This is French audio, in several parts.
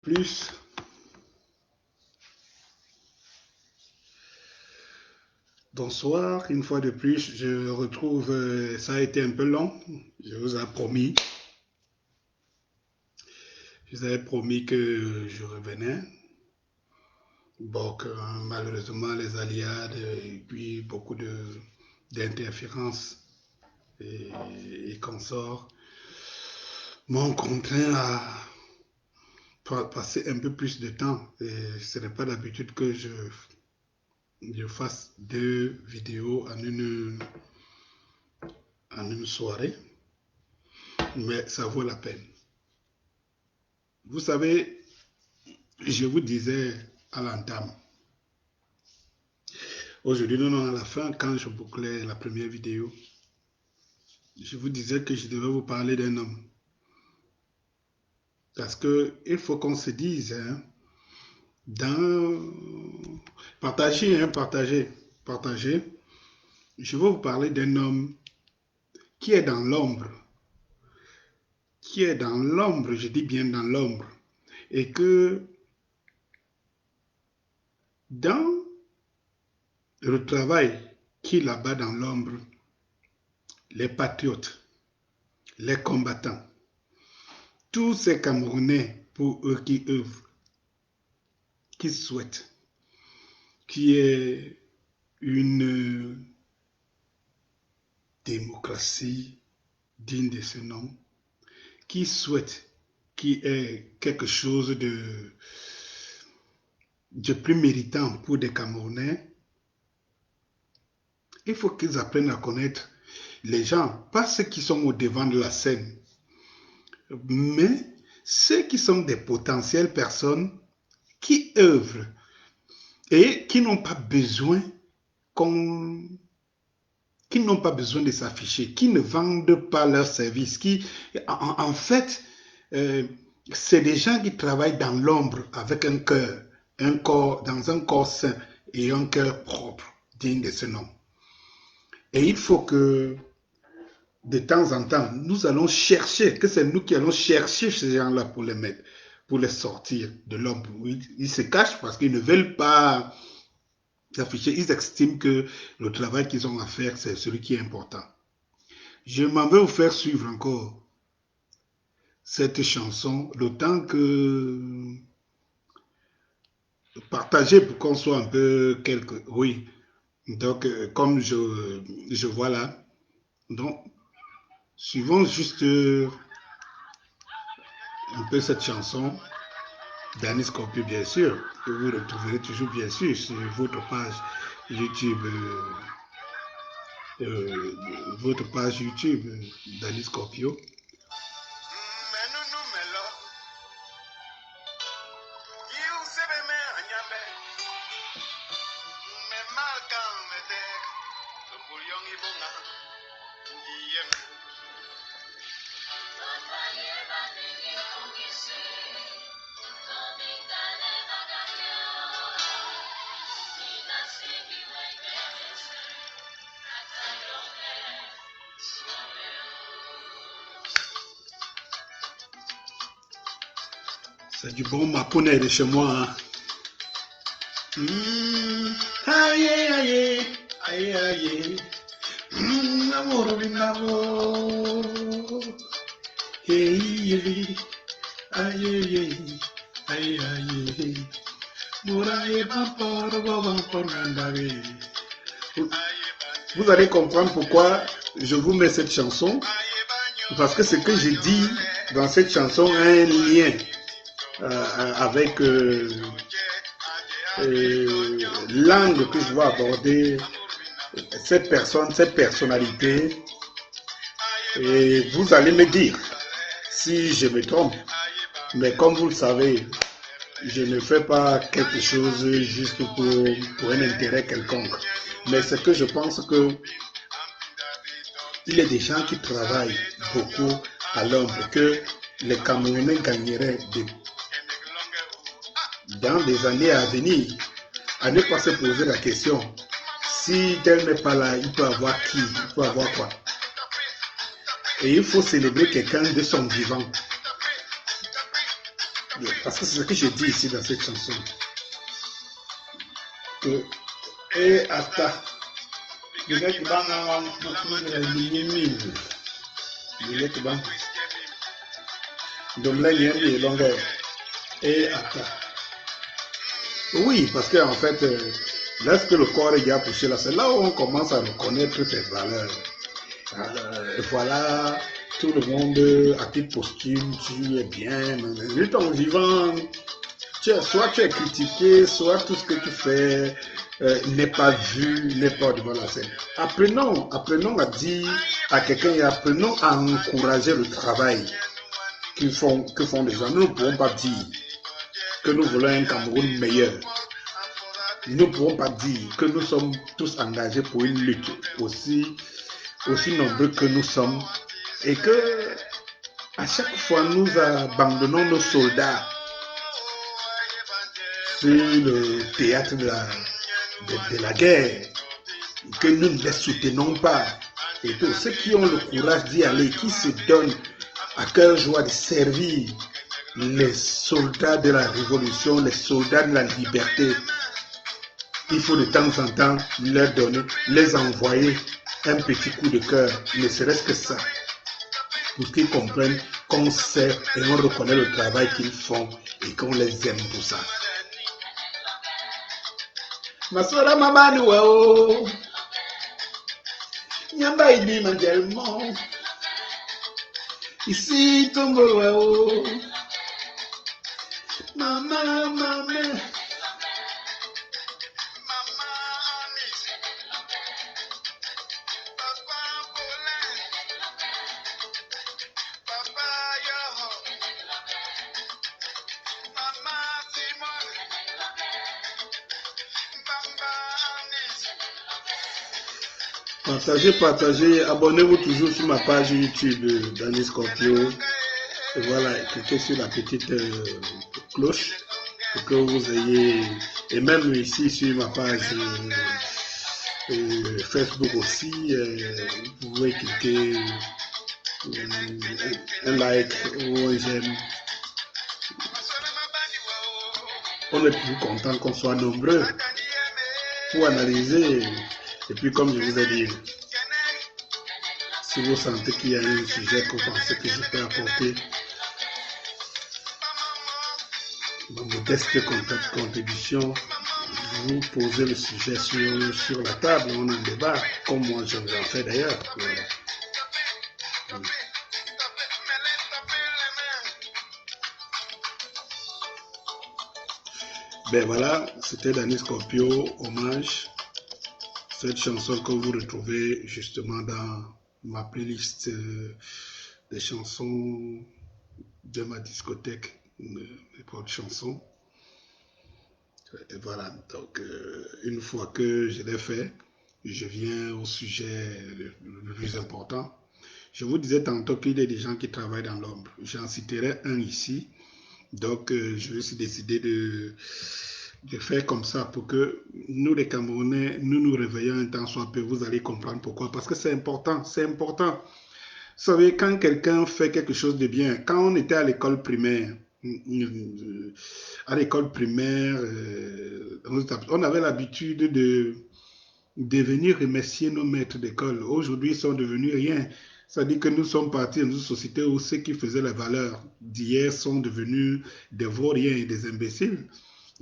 Plus. Bonsoir, une fois de plus, je retrouve, ça a été un peu long, je vous ai promis, je vous avais promis que je revenais. Bon, que, malheureusement, les aléas et puis beaucoup d'interférences et, et consorts m'ont contraint à passer un peu plus de temps. Et ce n'est pas d'habitude que je fasse 2 vidéos en une soirée, mais ça vaut la peine. Vous savez, je vous disais à l'entame, aujourd'hui, non, à la fin, quand je bouclais la première vidéo, je vous disais que je devais vous parler d'un homme. Parce qu'il faut qu'on se dise, hein, partager, partager. Je vais vous parler d'un homme qui est dans l'ombre. Qui est dans l'ombre, je dis bien dans l'ombre. Et que dans le travail qu'il abat dans l'ombre, les patriotes, les combattants, tous ces Camerounais pour eux qui œuvrent, qui souhaitent qu'il y ait une démocratie digne de ce nom, qui souhaitent qu'il y ait quelque chose de plus méritant pour des Camerounais, il faut qu'ils apprennent à connaître les gens, pas ceux qui sont au devant de la scène, mais ceux qui sont des potentielles personnes qui œuvrent et qui n'ont pas besoin qui n'ont pas besoin de s'afficher, qui ne vendent pas leurs services, qui, en fait, c'est des gens qui travaillent dans l'ombre avec un cœur, un corps, dans un corps sain et un cœur propre, digne de ce nom. Et il faut que, de temps en temps, nous allons chercher, que c'est nous qui allons chercher ces gens-là pour les mettre, pour les sortir de l'ombre. Ils se cachent parce qu'ils ne veulent pas s'afficher. Ils estiment que le travail qu'ils ont à faire, c'est celui qui est important. Je m'en vais vous faire suivre encore cette chanson, le temps que partager pour qu'on soit un peu quelques. Oui, donc comme je vois là, donc suivons juste un peu cette chanson d'Anis Scorpio, bien sûr, que vous retrouverez toujours bien sûr sur votre page YouTube. Votre page YouTube d'Anis Scorpio. C'est du bon maponais de chez moi. Hein. Aïe, aïe, aïe, aïe. Amour, amour. Hey, aïe, aïe, aïe, aïe. Vous allez comprendre pourquoi je vous mets cette chanson. Parce que ce que je dis dans cette chanson a un lien avec l'angle que je vais aborder cette personne, cette personnalité, et vous allez me dire si je me trompe. Mais comme vous le savez, je ne fais pas quelque chose juste pour un intérêt quelconque. Mais c'est que je pense que il y a des gens qui travaillent beaucoup à l'ombre, que les Camerounais gagneraient dans des années à venir, à ne pas se poser la question, si tel n'est pas là, il peut avoir qui, il peut avoir quoi. Et il faut célébrer quelqu'un de son vivant. Parce que c'est ce que j'ai dit ici dans cette chanson. Que, et hasta. Le mec va et hasta. Oui, parce qu'en fait, lorsque le corps est déjà poussé là, c'est là où on commence à reconnaître tes valeurs. Voilà, tout le monde à qui postule, tu es bien, mais ton vivant, soit tu es critiqué, soit tout ce que tu fais n'est pas vu, n'est pas devant la scène. Apprenons à dire à quelqu'un et apprenons à encourager le travail que font les gens. Nous ne pouvons pas dire que nous voulons un Cameroun meilleur. Nous ne pouvons pas dire que nous sommes tous engagés pour une lutte aussi nombreux que nous sommes et que à chaque fois nous abandonnons nos soldats sur le théâtre de la guerre, que nous ne les soutenons pas. Et tous ceux qui ont le courage d'y aller, qui se donnent à cœur joie de servir les soldats de la révolution, les soldats de la liberté, il faut de temps en temps leur donner, les envoyer un petit coup de cœur, ne serait-ce que ça, pour qu'ils comprennent qu'on sait et on reconnaît le travail qu'ils font et qu'on les aime pour ça. Masora mabani wao nyamba idi manjelmo ici tombo wao mama Partagez, abonnez-vous toujours sur ma page YouTube Danny Scorpio. Et voilà, cliquez sur la petite cloche pour que vous ayez, et même ici sur ma page Facebook aussi, vous pouvez cliquer un like ou un j'aime. On est plus content qu'on soit nombreux pour analyser. Et puis, comme je vous ai dit, si vous sentez qu'il y a un sujet que vous pensez que je peux apporter, ma modeste contribution, vous posez le sujet sur la table, on en débat, comme moi je vous en fais d'ailleurs. Ben voilà, c'était Danny Scorpio, hommage. Cette chanson que vous retrouvez justement dans ma playlist des chansons de ma discothèque, mes propres chansons. Et voilà, donc une fois que je l'ai fait, je viens au sujet le plus important. Je vous disais tantôt qu'il y a des gens qui travaillent dans l'ombre. J'en citerai un ici. Donc je me suis décidé de faire comme ça pour que nous les Camerounais, nous réveillons un temps soit peu, vous allez comprendre pourquoi. Parce que c'est important, c'est important. Vous savez, quand quelqu'un fait quelque chose de bien, quand on était à l'école primaire, on avait l'habitude de venir remercier nos maîtres d'école. Aujourd'hui, ils sont devenus rien. Ça dit que nous sommes partis dans une société où ceux qui faisaient les valeurs d'hier sont devenus des vauriens et des imbéciles,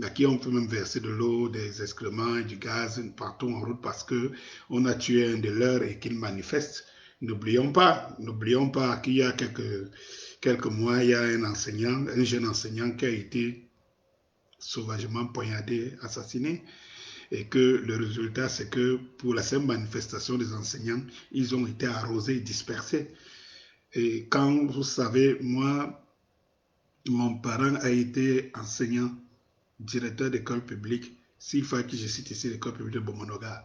à qui on peut même verser de l'eau, des excréments et du gaz partout en route parce qu'on a tué un de leurs et qu'ils manifestent. N'oublions pas qu'il y a quelques mois, il y a un jeune enseignant qui a été sauvagement poignardé, assassiné. Et que le résultat, c'est que pour la simple manifestation des enseignants, ils ont été arrosés et dispersés. Et quand vous savez, moi, mon parent a été enseignant, directeur d'école publique, s'il faut que je cite ici l'école publique de Bomonoga.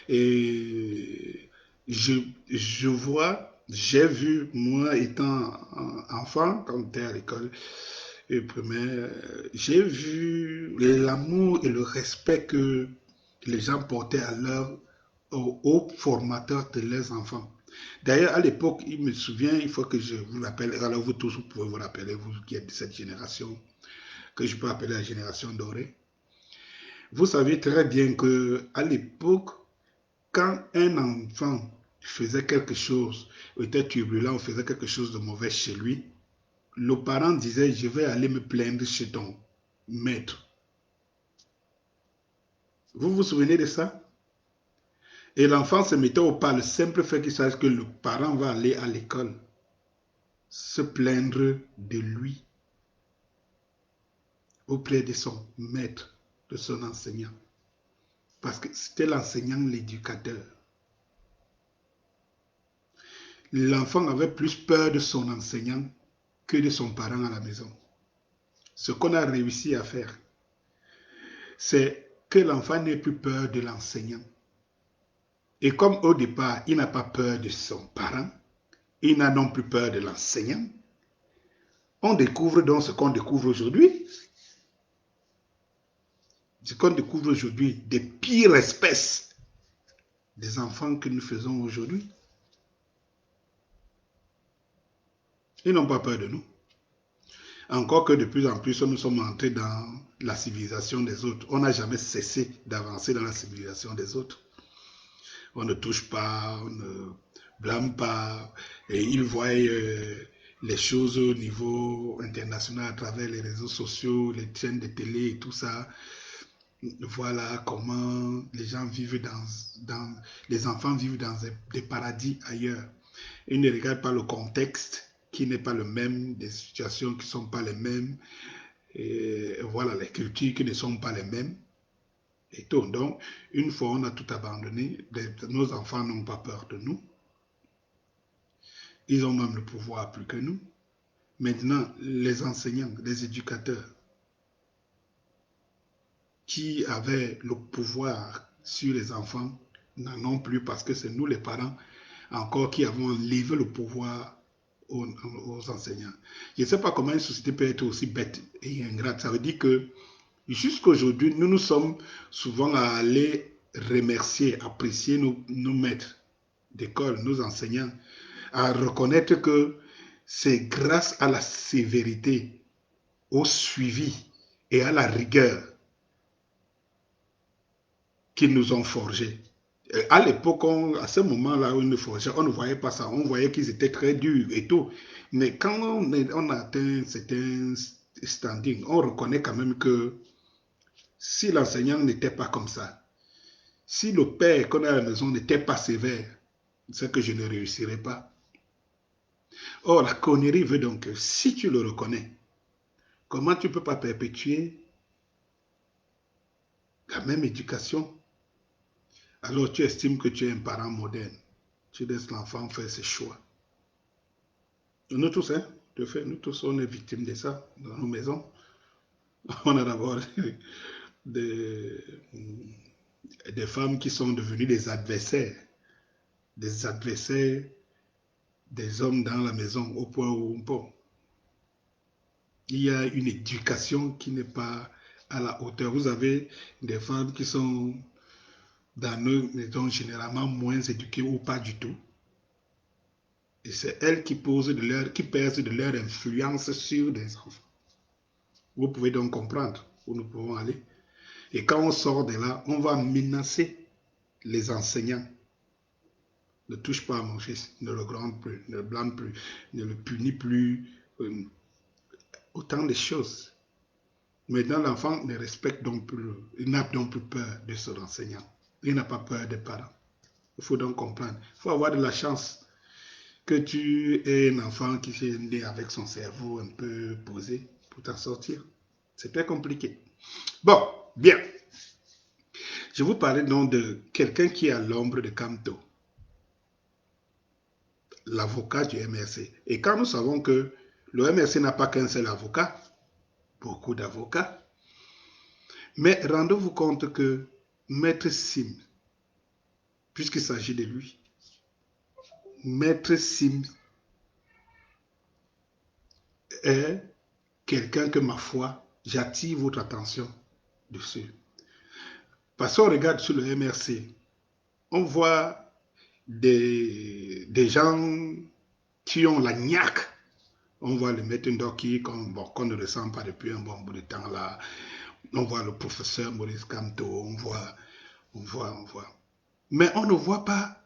Et je vois, j'ai vu, moi étant enfant, quand j'étais à l'école primaire, j'ai vu l'amour et le respect que les gens portaient aux formateurs de leurs enfants. D'ailleurs, à l'époque, il me souvient, il faut que je vous rappelle, alors vous tous, vous pouvez vous rappeler, vous qui êtes de cette génération, que je peux appeler la génération dorée. Vous savez très bien qu'à l'époque, quand un enfant faisait quelque chose, était turbulent, ou faisait quelque chose de mauvais chez lui, le parent disait, je vais aller me plaindre chez ton maître. Vous vous souvenez de ça? Et l'enfant se mettait au pas, le simple fait qu'il sache que le parent va aller à l'école se plaindre de lui auprès de son maître, de son enseignant. Parce que c'était l'enseignant, l'éducateur. L'enfant avait plus peur de son enseignant que de son parent à la maison. Ce qu'on a réussi à faire, c'est que l'enfant n'ait plus peur de l'enseignant. Et comme au départ, il n'a pas peur de son parent, il n'a non plus peur de l'enseignant, on découvre donc ce qu'on découvre aujourd'hui. Ce qu'on découvre aujourd'hui, des pires espèces des enfants que nous faisons aujourd'hui. Ils n'ont pas peur de nous. Encore que de plus en plus, nous sommes entrés dans la civilisation des autres. On n'a jamais cessé d'avancer dans la civilisation des autres. On ne touche pas, on ne blâme pas. Et ils voient les choses au niveau international à travers les réseaux sociaux, les chaînes de télé et tout ça. Voilà comment les gens vivent les enfants vivent dans des paradis ailleurs. Ils ne regardent pas le contexte qui n'est pas le même, des situations qui ne sont pas les mêmes, et voilà, les cultures qui ne sont pas les mêmes. Et tout. Donc, une fois on a tout abandonné, nos enfants n'ont pas peur de nous. Ils ont même le pouvoir plus que nous. Maintenant, les enseignants, les éducateurs, qui avaient le pouvoir sur les enfants, n'en ont plus parce que c'est nous les parents encore qui avons enlevé le pouvoir aux enseignants. Je ne sais pas comment une société peut être aussi bête et ingrate. Ça veut dire que jusqu'à aujourd'hui, nous nous sommes souvent à aller remercier, apprécier nos maîtres d'école, nos enseignants, à reconnaître que c'est grâce à la sévérité, au suivi et à la rigueur qu'ils nous ont forgés. À l'époque, à ce moment-là où ils nous forgeaient, on ne voyait pas ça. On voyait qu'ils étaient très durs et tout. Mais quand on atteint certains standing, on reconnaît quand même que si l'enseignant n'était pas comme ça, si le père qu'on a à la maison n'était pas sévère, c'est que je ne réussirais pas. Or, la connerie veut donc que si tu le reconnais, comment tu ne peux pas perpétuer la même éducation? Alors tu estimes que tu es un parent moderne. Tu laisses l'enfant faire ses choix. Nous tous, hein, de fait, nous tous, on est victimes de ça dans nos maisons. On a d'abord des, des femmes qui sont devenues des adversaires des hommes dans la maison, au point où, bon, il y a une éducation qui n'est pas à la hauteur. Vous avez des femmes qui sont dans nos maisons généralement moins éduquées ou pas du tout. Et c'est elles qui pèsent de leur influence sur des enfants. Vous pouvez donc comprendre où nous pouvons aller. Et quand on sort de là, on va menacer les enseignants. Ne touche pas à mon fils, ne le gronde plus, ne le blâme plus, ne le punit plus. Autant de choses. Maintenant, l'enfant ne respecte donc plus, il n'a donc plus peur de son enseignant. Il n'a pas peur des parents. Il faut donc comprendre. Il faut avoir de la chance que tu aies un enfant qui est né avec son cerveau un peu posé pour t'en sortir. C'est très compliqué. Bon, bien. Je vous parlais donc de quelqu'un qui est à l'ombre de Camto, l'avocat du MRC. Et quand nous savons que le MRC n'a pas qu'un seul avocat, beaucoup d'avocats, mais rendez-vous compte que Maître Sim, puisqu'il s'agit de lui, Maître Sim est quelqu'un que, ma foi, j'attire votre attention dessus. Parce qu'on regarde sur le MRC, on voit des gens qui ont la niaque On voit le maître Ndoki qu'on ne ressent pas depuis un bon bout de temps là. On voit le professeur Maurice Kamto, on voit. Mais on ne voit pas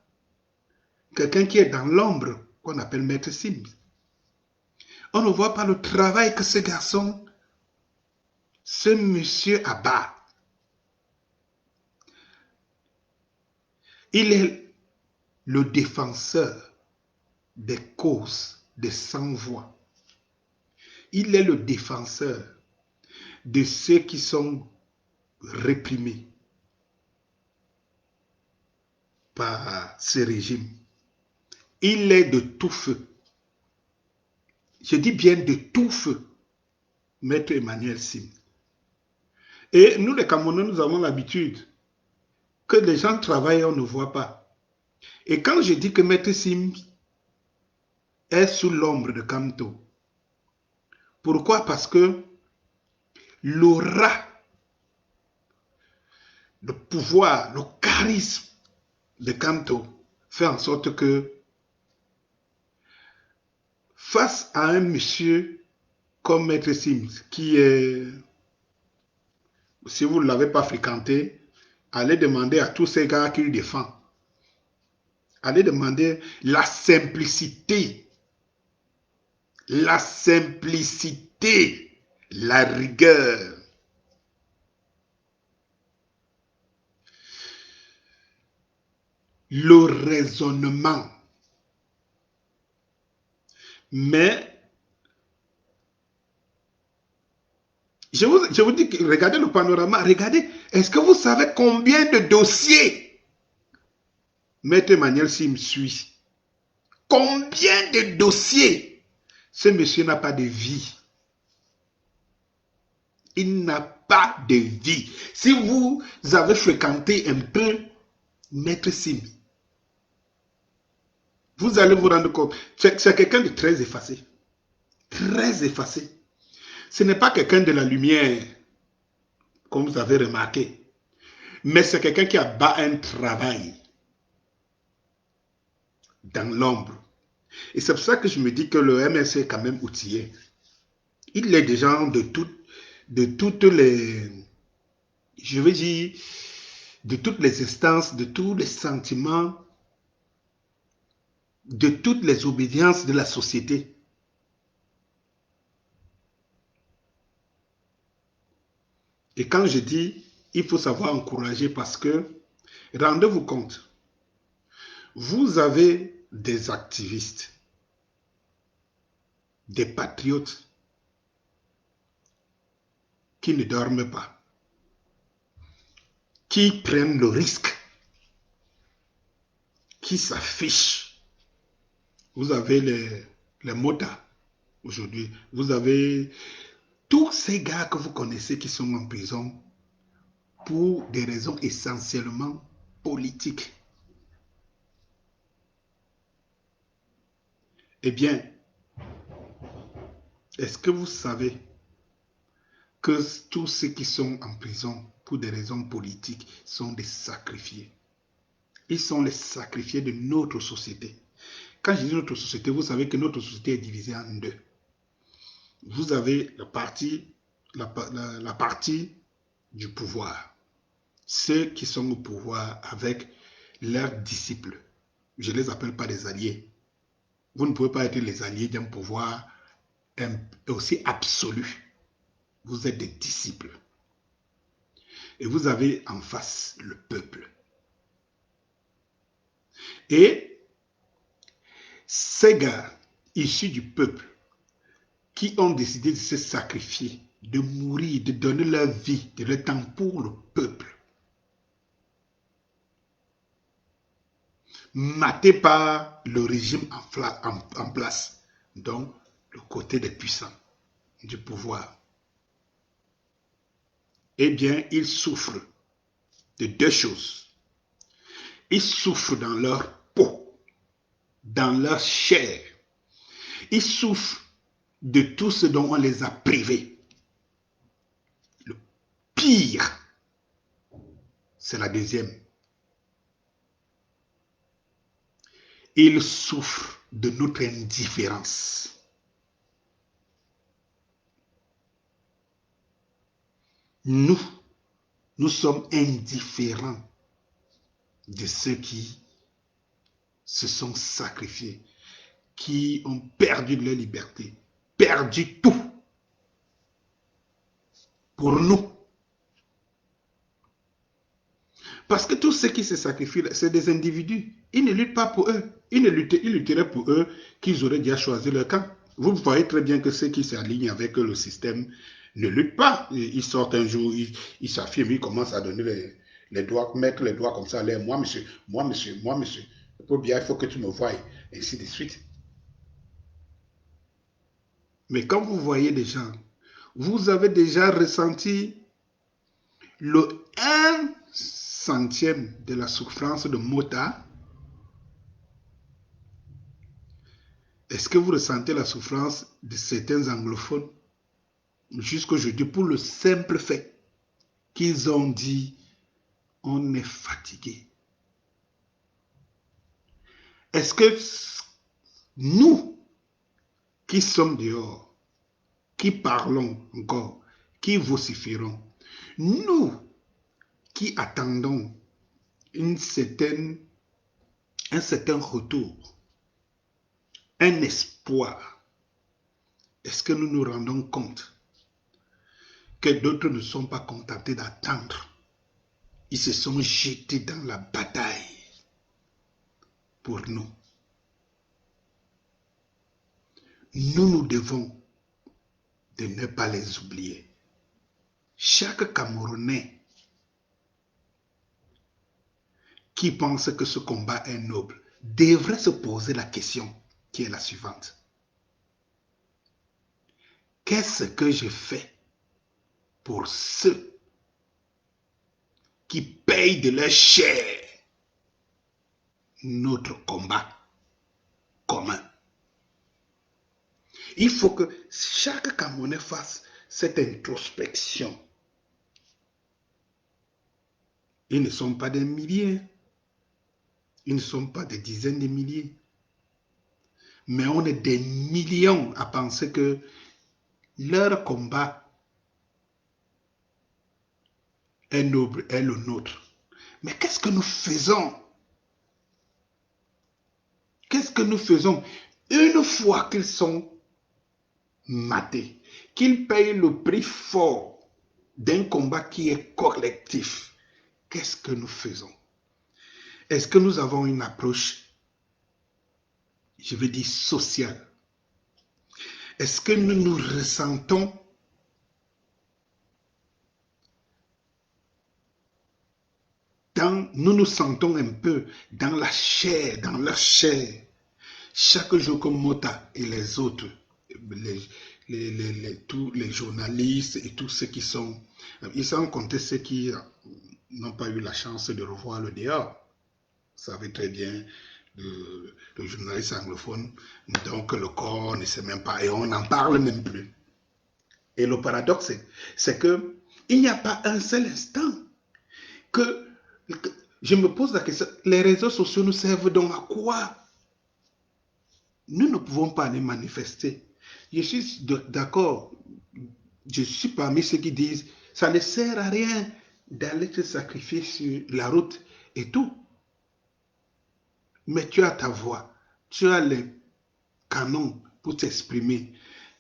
quelqu'un qui est dans l'ombre, qu'on appelle Maître Sims. On ne voit pas le travail que ce garçon, ce monsieur abat. Il est le défenseur des causes des sans-voix. Il est le défenseur de ceux qui sont réprimés par ce régime. Il est de tout feu. Je dis bien de tout feu, Maître Emmanuel Sim. Et nous, les Camerounais, nous avons l'habitude que les gens travaillent et on ne voit pas. Et quand je dis que Maître Sim est sous l'ombre de Kamto, pourquoi? Parce que l'aura, le pouvoir, le charisme de Kamto fait en sorte que face à un monsieur comme Maître Sims, qui est, si vous ne l'avez pas fréquenté, allez demander à tous ces gars qui le défendent. Allez demander la simplicité, la rigueur. Le raisonnement. Mais je vous dis, regardez le panorama, regardez, est-ce que vous savez combien de dossiers Maître Emmanuel Sim suit? Combien de dossiers? Ce monsieur n'a pas de vie. Il n'a pas de vie. Si vous avez fréquenté un peu Maître Sim, vous allez vous rendre compte, c'est quelqu'un de très effacé. Très effacé. Ce n'est pas quelqu'un de la lumière, comme vous avez remarqué, mais c'est quelqu'un qui abat un travail dans l'ombre. Et c'est pour ça que je me dis que le MSC est quand même outillé. Il est des gens de toutes les, je veux dire, de toutes les instances, de tous les sentiments, de toutes les obédiences de la société. Et quand je dis, il faut savoir encourager parce que, rendez-vous compte, vous avez des activistes, des patriotes qui ne dorment pas, qui prennent le risque, qui s'affichent. Vous avez les motards aujourd'hui, vous avez tous ces gars que vous connaissez qui sont en prison pour des raisons essentiellement politiques. Eh bien, est-ce que vous savez que tous ceux qui sont en prison pour des raisons politiques sont des sacrifiés? Ils sont les sacrifiés de notre société. Quand je dis notre société, vous savez que notre société est divisée en deux. Vous avez la partie du pouvoir. Ceux qui sont au pouvoir avec leurs disciples. Je ne les appelle pas des alliés. Vous ne pouvez pas être les alliés d'un pouvoir aussi absolu. Vous êtes des disciples. Et vous avez en face le peuple. Et ces gars issus du peuple qui ont décidé de se sacrifier, de mourir, de donner leur vie, de leur temps pour le peuple, maté par le régime en place, donc le côté des puissants, du pouvoir, eh bien, ils souffrent de deux choses. Ils souffrent dans leur peau, dans leur chair. Ils souffrent de tout ce dont on les a privés. Le pire, c'est la deuxième. Ils souffrent de notre indifférence. Nous sommes indifférents de ceux qui se sont sacrifiés, qui ont perdu leur liberté, perdu tout pour nous. Parce que tous ceux qui se sacrifient, c'est des individus. Ils ne luttent pas pour eux. Ils lutteraient pour eux qu'ils auraient déjà choisi leur camp. Vous voyez très bien que ceux qui s'alignent avec le système ne luttent pas. Ils sortent un jour, ils s'affirment, ils commencent à donner les doigts, mettre les doigts comme ça à l'air. Moi, monsieur, moi, monsieur, moi, monsieur. Pour bien, il faut que tu me voies, et ainsi de suite. Mais quand vous voyez des gens, vous avez déjà ressenti le 1 centième de la souffrance de Mota. Est-ce que vous ressentez la souffrance de certains anglophones jusqu'aujourd'hui pour le simple fait qu'ils ont dit on est fatigué? Est-ce que nous qui sommes dehors, qui parlons encore, qui vociférons, nous qui attendons un certain retour, un espoir, est-ce que nous nous rendons compte que d'autres ne sont pas contentés d'attendre? Ils se sont jetés dans la bataille pour nous. Nous devons de ne pas les oublier. Chaque Camerounais qui pense que ce combat est noble devrait se poser la question qui est la suivante. Qu'est-ce que je fais pour ceux qui payent de leur chair notre combat commun? Il faut que chaque Camerounais fasse cette introspection. Ils ne sont pas des milliers, ils ne sont pas des dizaines de milliers, mais on est des millions à penser que leur combat est noble, est le nôtre. Mais qu'est-ce que nous faisons? Qu'est-ce que nous faisons une fois qu'ils sont matés, qu'ils payent le prix fort d'un combat qui est collectif? Qu'est-ce que nous faisons? Est-ce que nous avons une approche, je veux dire, sociale? Est-ce que nous nous ressentons nous nous sentons un peu dans la chair, dans leur chair? Chaque jour comme Mota et les autres, tous les journalistes et tous ceux qui sont, ils sans compter ceux qui n'ont pas eu la chance de revoir le dehors. Vous savez très bien, le journaliste anglophone, donc le corps ne sait même pas et on n'en parle même plus. Et le paradoxe, c'est que il n'y a pas un seul instant que je me pose la question, les réseaux sociaux nous servent donc à quoi? Nous ne pouvons pas aller manifester. Je suis d'accord, je suis parmi ceux qui disent, ça ne sert à rien d'aller te sacrifier sur la route et tout. Mais tu as ta voix, tu as les canons pour t'exprimer.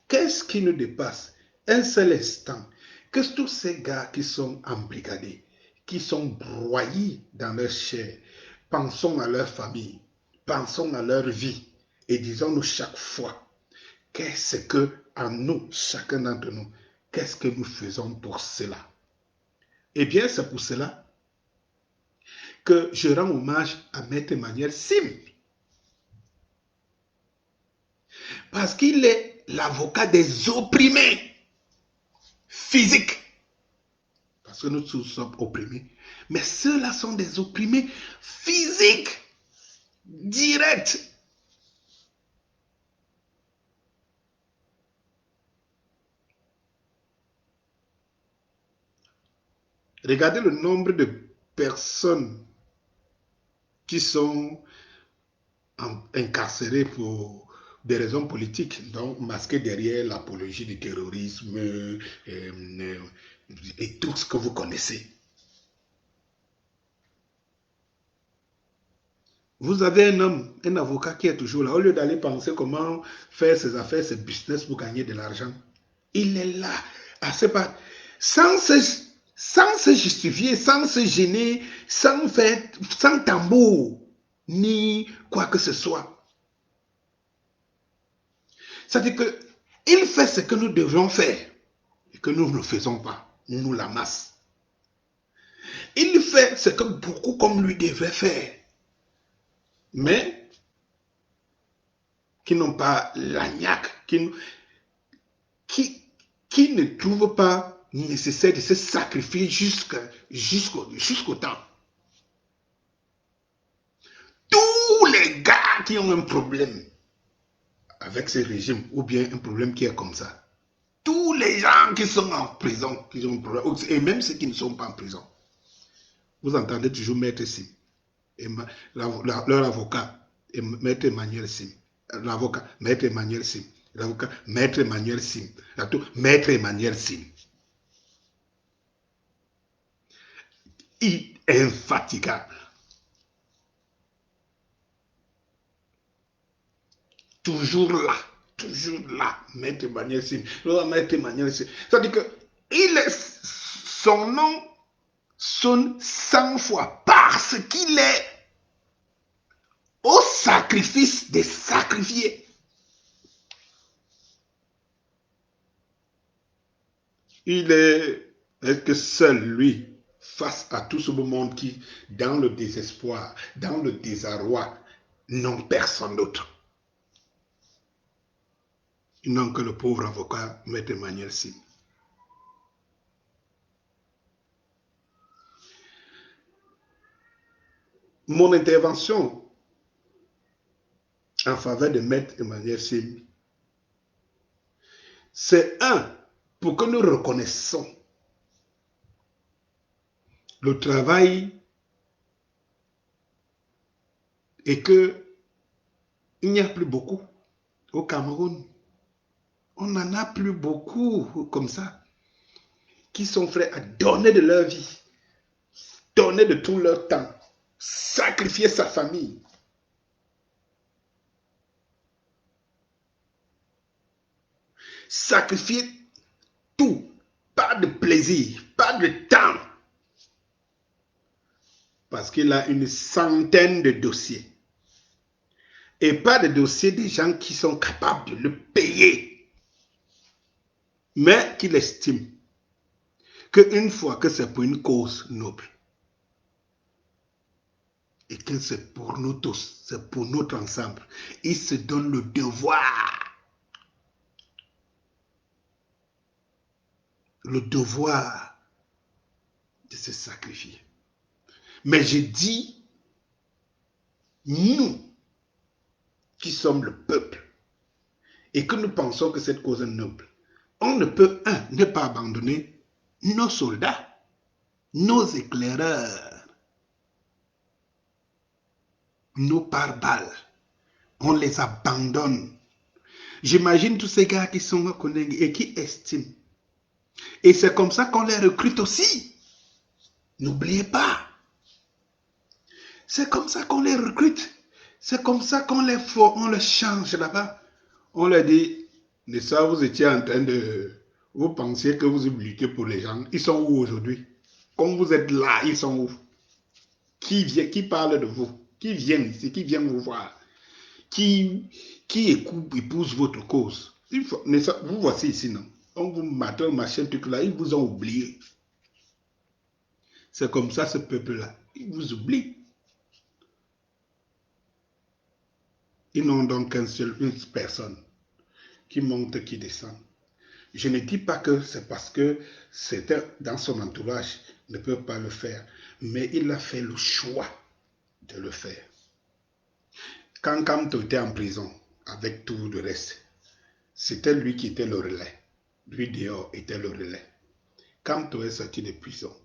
Qu'est-ce qui nous dépasse? Un seul instant, que tous ces gars qui sont embrigadés, qui sont broyés dans leur chair, pensons à leur famille, pensons à leur vie et disons-nous chaque fois, qu'est-ce que, en nous, chacun d'entre nous, qu'est-ce que nous faisons pour cela? Eh bien, c'est pour cela que je rends hommage à Maître Emmanuel Sim. Parce qu'il est l'avocat des opprimés physiques. Parce que nous tous sommes opprimés. Mais ceux-là sont des opprimés physiques, directs. Regardez le nombre de personnes qui sont incarcérées pour des raisons politiques, donc masquées derrière l'apologie du terrorisme, et tout ce que vous connaissez. Vous avez un homme, un avocat qui est toujours là, au lieu d'aller penser comment faire ses affaires, ses business pour gagner de l'argent. Il est là, à ce pas, sans se justifier, sans se gêner, sans tambour, ni quoi que ce soit. C'est-à-dire qu'il fait ce que nous devons faire et que nous ne faisons pas. Nous la masse. Il fait ce que beaucoup comme lui devraient faire, mais qui n'ont pas la niaque, qui ne trouvent pas nécessaire de se sacrifier jusqu'au temps. Tous les gars qui ont un problème avec ce régime, ou bien un problème qui est comme ça, tous les gens qui sont en prison, qui ont un problème, et même ceux qui ne sont pas en prison, vous entendez toujours Maître Sim, et leur avocat, et Maître Emmanuel Sim, l'avocat, Maître Emmanuel Sim, l'avocat, Maître Emmanuel Sim, Maître Emmanuel Sim. Infatigable. Toujours là, Maître Emmanuel Sim, Maître Emmanuel Sim. C'est-à-dire que son nom sonne 100 fois parce qu'il est au sacrifice des sacrifiés. Il est que seul lui, face à tout ce monde qui, dans le désespoir, dans le désarroi, n'ont personne d'autre. Ils n'ont que le pauvre avocat, Maître Emmanuel Sim. Mon intervention en faveur de Maître Emmanuel Sim, c'est pour que nous reconnaissons le travail et qu'il n'y a plus beaucoup au Cameroun. On n'en a plus beaucoup comme ça, qui sont prêts à donner de leur vie, donner de tout leur temps, sacrifier sa famille. Sacrifier tout, pas de plaisir, pas de temps, parce qu'il a une centaine de dossiers. Et pas de dossiers des gens qui sont capables de le payer, mais qu'il estime qu'une fois que c'est pour une cause noble, et que c'est pour nous tous, c'est pour notre ensemble, il se donne le devoir de se sacrifier. Mais je dis, nous qui sommes le peuple et que nous pensons que cette cause est noble, on ne peut, ne pas abandonner nos soldats, nos éclaireurs, nos pare-balles. On les abandonne. J'imagine tous ces gars qui sont reconnus et qui estiment. Et c'est comme ça qu'on les recrute aussi. N'oubliez pas. C'est comme ça qu'on les recrute. C'est comme ça qu'on les change là-bas. On leur dit, mais ça, vous étiez en train de... Vous pensiez que vous luttez pour les gens. Ils sont où aujourd'hui? Comme vous êtes là, ils sont où? Qui parle de vous? Qui vient ici? Qui vient vous voir? Qui épouse votre cause? Vous voici ici, non? On vous matin, machin, truc là, ils vous ont oublié. C'est comme ça, ce peuple-là. Ils vous oublient. Ils n'ont donc une personne qui monte, qui descend. Je ne dis pas que c'est parce que c'était dans son entourage ne peut pas le faire, mais il a fait le choix de le faire. Quand Kamto était en prison, avec tout le reste, c'était lui qui était le relais. Lui dehors était le relais. Kamto est sorti de prison.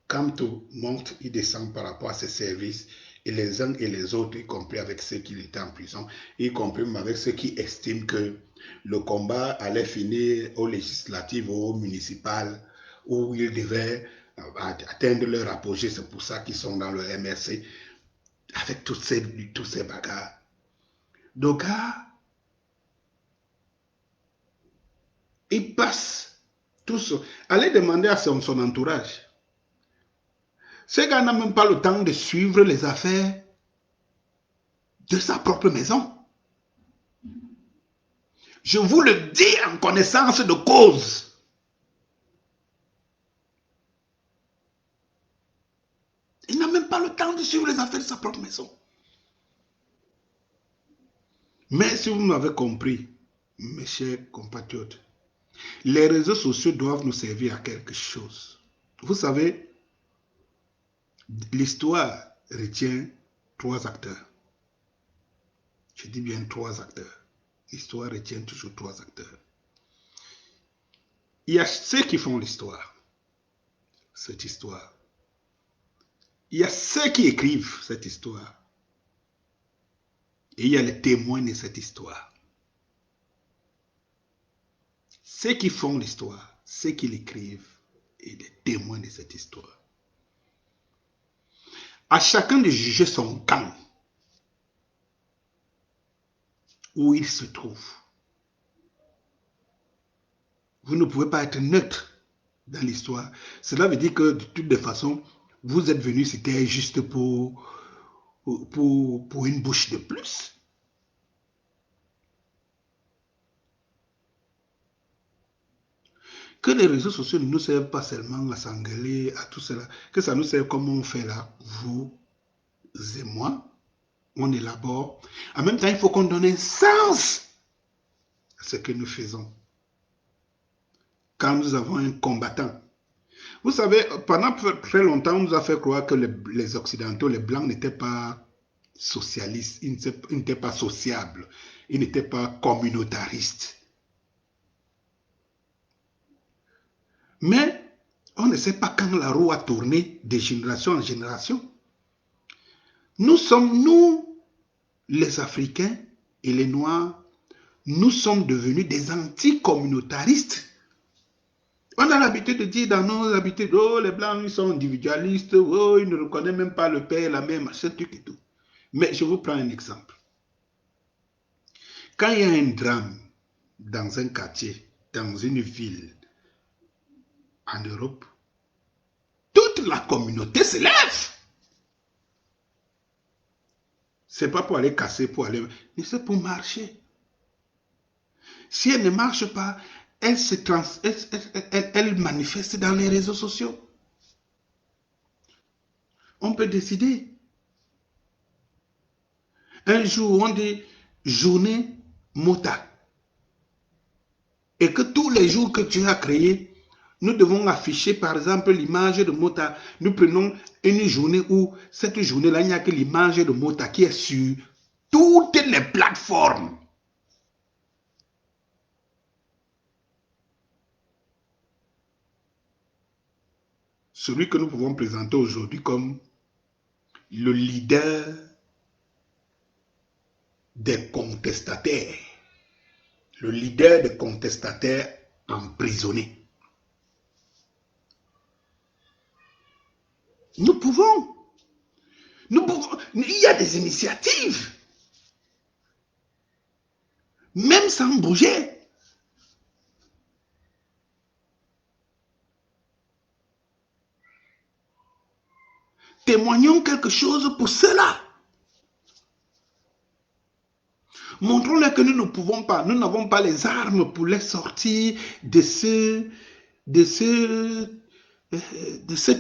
Kamto monte, il descend par rapport à ses services, et les uns et les autres, y compris avec ceux qui étaient en prison, y compris avec ceux qui estiment que le combat allait finir aux législatives ou aux municipales, où ils devaient atteindre leur apogée. C'est pour ça qu'ils sont dans le MRC, avec tous ces bagarres. Donc, il passe tous. Allez demander à son entourage. Ce gars n'a même pas le temps de suivre les affaires de sa propre maison. Je vous le dis en connaissance de cause. Il n'a même pas le temps de suivre les affaires de sa propre maison. Mais si vous m'avez compris, mes chers compatriotes, les réseaux sociaux doivent nous servir à quelque chose. Vous savez, l'histoire retient 3 acteurs. Je dis bien 3 acteurs. L'histoire retient toujours 3 acteurs. Il y a ceux qui font l'histoire, cette histoire. Il y a ceux qui écrivent cette histoire. Et il y a les témoins de cette histoire. Ceux qui font l'histoire, ceux qui l'écrivent et les témoins de cette histoire. À chacun de juger son camp où il se trouve. Vous ne pouvez pas être neutre dans l'histoire. Cela veut dire que de toutes les façons, vous êtes venu, c'était juste pour une bouche de plus. Que les réseaux sociaux ne nous servent pas seulement à s'engueuler, à tout cela, que ça nous serve comme on fait là, vous et moi, on élabore. En même temps, il faut qu'on donne un sens à ce que nous faisons. Quand nous avons un combattant. Vous savez, pendant très longtemps, on nous a fait croire que les Occidentaux, les Blancs n'étaient pas socialistes, ils n'étaient pas sociables, ils n'étaient pas communautaristes. Mais on ne sait pas quand la roue a tourné de génération en génération. Nous sommes, nous, les Africains et les Noirs, nous sommes devenus des anticommunautaristes. On a l'habitude de dire dans nos habitudes, oh, les Blancs, ils sont individualistes, oh, ils ne reconnaissent même pas le père, la mère, machin, truc et tout. Mais je vous prends un exemple. Quand il y a un drame dans un quartier, dans une ville, en Europe, toute la communauté se lève. C'est pas pour aller casser, pour aller... mais c'est pour marcher. Si elle ne marche pas, elle manifeste dans les réseaux sociaux. On peut décider. Un jour, on dit journée Mota. Et que tous les jours que tu as créés, nous devons afficher par exemple l'image de Mota. Nous prenons une journée où cette journée-là, il n'y a que l'image de Mota qui est sur toutes les plateformes. Celui que nous pouvons présenter aujourd'hui comme le leader des contestataires. Le leader des contestataires emprisonnés. Nous pouvons. Il y a des initiatives. Même sans bouger. Témoignons quelque chose pour cela. Montrons-leur que nous ne pouvons pas, nous n'avons pas les armes pour les sortir de ce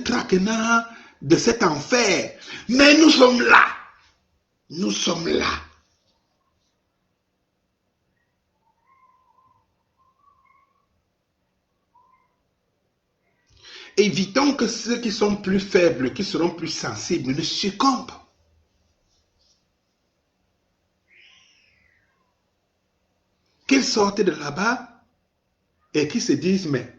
traquenard, de cet enfer. Mais nous sommes là. Nous sommes là. Évitons que ceux qui sont plus faibles, qui seront plus sensibles, ne succombent. Qu'ils sortent de là-bas et qu'ils se disent, mais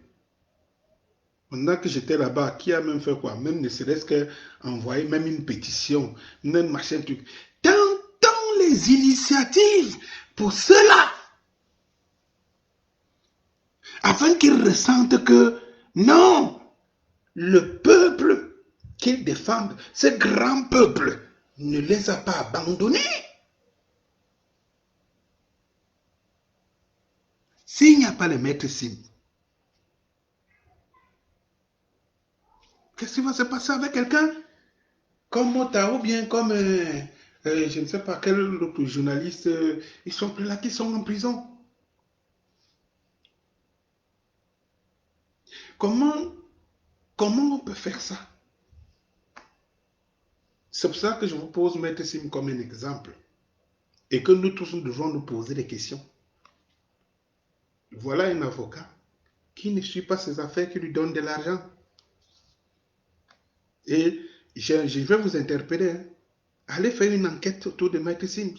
pendant que j'étais là-bas, qui a même fait quoi? Même ne serait-ce qu'envoyer même une pétition, même machin truc. Tentons les initiatives pour cela. Afin qu'ils ressentent que non, Le peuple qu'ils défendent, ce grand peuple, ne les a pas abandonnés. S'il n'y a pas le maître Sim, qu'est-ce qui va se passer avec quelqu'un comme Mota ou bien comme, je ne sais pas quel autre journaliste, ils sont plus là, qui sont en prison. Comment, comment on peut faire ça? C'est pour ça que je vous pose Maître Sim comme un exemple. Et que nous tous, nous devons nous poser des questions. Voilà un avocat qui ne suit pas ses affaires, qui lui donne de l'argent. Et je vais vous interpeller. Hein. Allez faire une enquête autour de Maître Sims.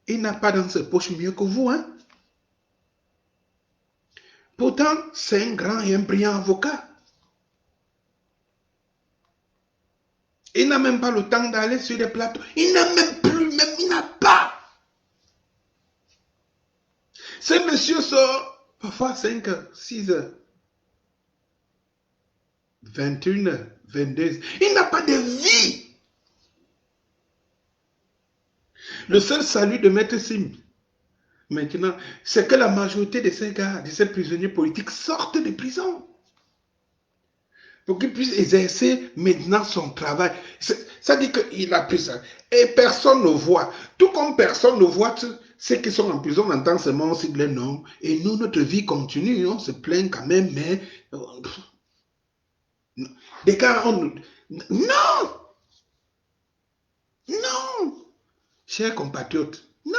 Il n'a pas dans ses poches mieux que vous. Hein? Pourtant, c'est un grand et un brillant avocat. Il n'a même pas le temps d'aller sur les plateaux. Il n'a même plus, même il n'a pas. Ce monsieur sort parfois 5 heures, 6 heures, 21 heures, 22 heures. Il n'a pas de vie. Le seul salut de Maître Sim, maintenant, c'est que la majorité de ces gars, de ces prisonniers politiques sortent de prison. Pour qu'il puisse exercer maintenant son travail. Ça dit qu'il a pris ça. Et personne ne voit. Tout comme personne ne voit ceux qui sont en prison, on entend seulement on sigle les noms. Et nous, notre vie continue. On se plaint quand même, mais... Des cas, on... Non! Non! Chers compatriotes, non!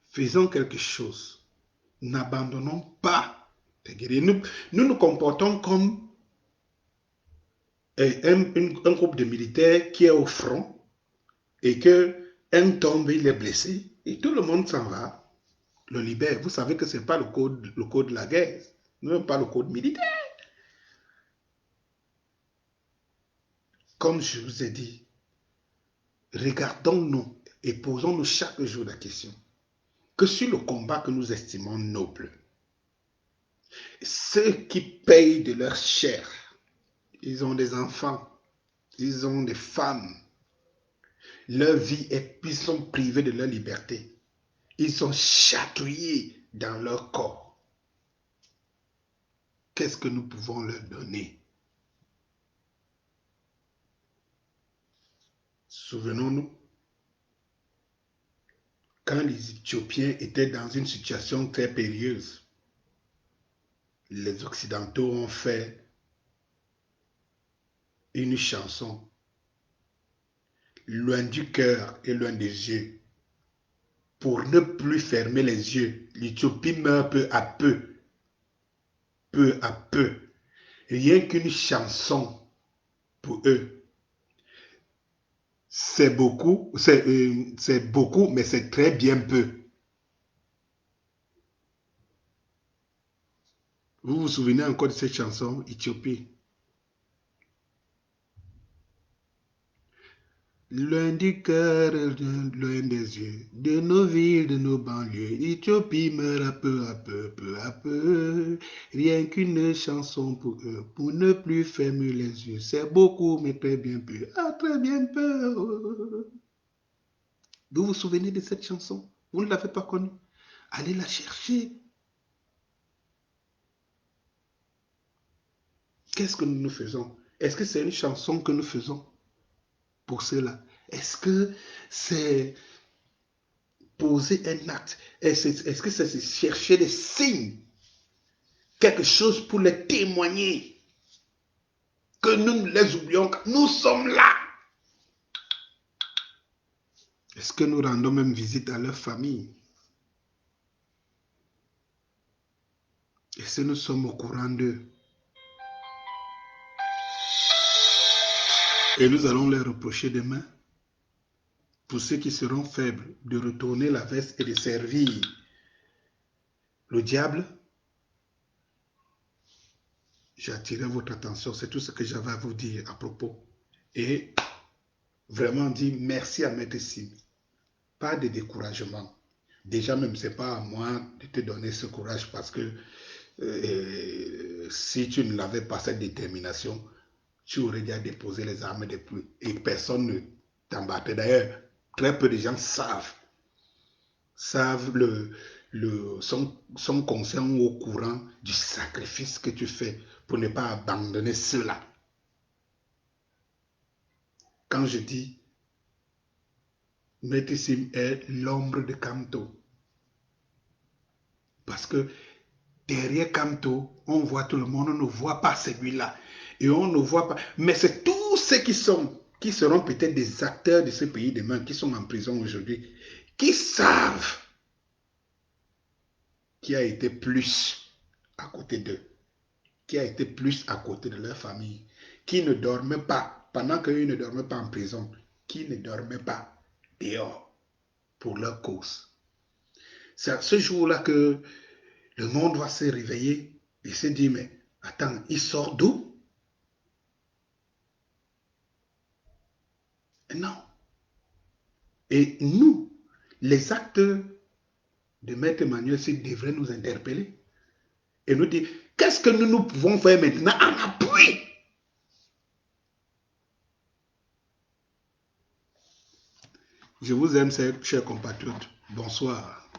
Faisons quelque chose. N'abandonnons pas. Nous nous comportons comme un groupe de militaires qui est au front et que un tombe, il est blessé et tout le monde s'en va, le libère. Vous savez que ce n'est pas le code de la guerre, même pas le code militaire. Comme je vous ai dit, regardons-nous et posons-nous chaque jour la question que sur le combat que nous estimons noble, ceux qui payent de leur chair, ils ont des enfants, ils ont des femmes, leur vie est, ils sont privés de leur liberté, ils sont chatouillés dans leur corps. Qu'est-ce que nous pouvons leur donner? Souvenons-nous, quand les Éthiopiens étaient dans une situation très périlleuse, les Occidentaux ont fait une chanson, loin du cœur et loin des yeux. Pour ne plus fermer les yeux, l'Éthiopie meurt peu à peu, peu à peu. Rien qu'une chanson pour eux, c'est beaucoup, beaucoup, mais c'est très bien peu. Vous vous souvenez encore de cette chanson, Éthiopie? Loin du cœur, loin des yeux, de nos villes, de nos banlieues, Éthiopie meurt à peu à peu, peu à peu. Rien qu'une chanson pour eux, pour ne plus fermer les yeux. C'est beaucoup, mais très bien peu. Ah, très bien peu. Vous vous souvenez de cette chanson? Vous ne l'avez pas connue? Allez la chercher. Qu'est-ce que nous faisons? Est-ce que c'est une chanson que nous faisons pour cela? Est-ce que c'est poser un acte? Est-ce que c'est chercher des signes? Quelque chose pour les témoigner? Que nous ne les oublions, nous sommes là. Est-ce que nous rendons même visite à leur famille? Est-ce que nous sommes au courant d'eux? Et nous allons leur reprocher demain, pour ceux qui seront faibles, de retourner la veste et de servir le diable. J'attirais votre attention, c'est tout ce que j'avais à vous dire à propos. Et vraiment dire merci à Maître Sim. pas de découragement. Déjà même, ce n'est pas à moi de te donner ce courage parce que si tu ne l'avais pas cette détermination, tu aurais déjà déposé les armes depuis et personne ne t'embattait. D'ailleurs, très peu de gens savent sont conscients ou au courant du sacrifice que tu fais pour ne pas abandonner cela. Quand je dis Maître Sim est l'ombre de Kamto, parce que derrière Kamto, on voit tout le monde, on ne voit pas celui-là. Et on ne voit pas. Mais c'est tous ceux qui seront peut-être des acteurs de ce pays demain, qui sont en prison aujourd'hui, qui savent qui a été plus à côté d'eux, qui a été plus à côté de leur famille, qui ne dormaient pas, pendant qu'eux ne dormaient pas en prison, qui ne dormaient pas dehors pour leur cause. C'est à ce jour-là que le monde va se réveiller et se dire, mais attends, il sort d'où? Non. Et nous, les acteurs de Maître Emmanuel devraient nous interpeller et nous dire, qu'est-ce que nous pouvons faire maintenant en appui? Je vous aime, chers compatriotes. Bonsoir.